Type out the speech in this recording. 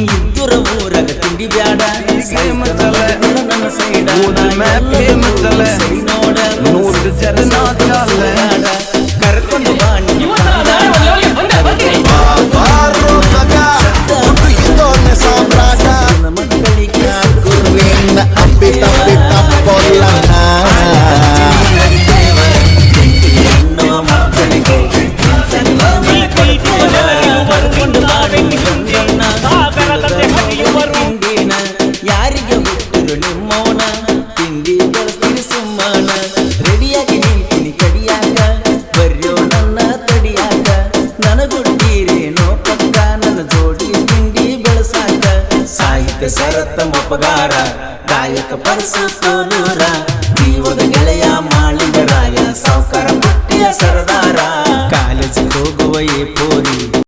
ಇದ್ದುರ ಊರಾಗ ತಿಂಡಿ ಬ್ಯಾಡ ನನ್ನ ಸೈಡ ನೋಡ ಕರ್ಕೊಂಡು ಬಾಣಿ ಮಕ್ಕಳಿಗೆ ಯಾರಿಗೆ ಹುಟ್ಟರು ನಿಮ್ಮವನ ತಿಂಡಿ ಬಳಸ್ತೀನಿ ಸುಮ್ಮನ ರೆಡಿಯಾಗಿ ನಿಂತೀನಿ ಕಡಿಯಾಕ ಬರ್ಯೋ ನನ್ನ ತಡಿಯಾಕ ನನಗುಟ್ಟೀರೇನೋ ಪಕ್ಕ ನನ್ನ ಜೋಡಿ ತಿಂಡಿ ಬೆಳಸಾಕ ಸಾಹಿತ್ಯ ಸರತ್ತ ಮೊಪ್ಪಗಾರ ಗಾಯಕ ಪರಸು ಸೋಲೂರ ಜೀವದ ಗೆಳೆಯ ಮಾಳಿಂಗರಾಯ ಸಾವುಕಾರ ಪುಟ್ಟಿಯ ಸರದಾರ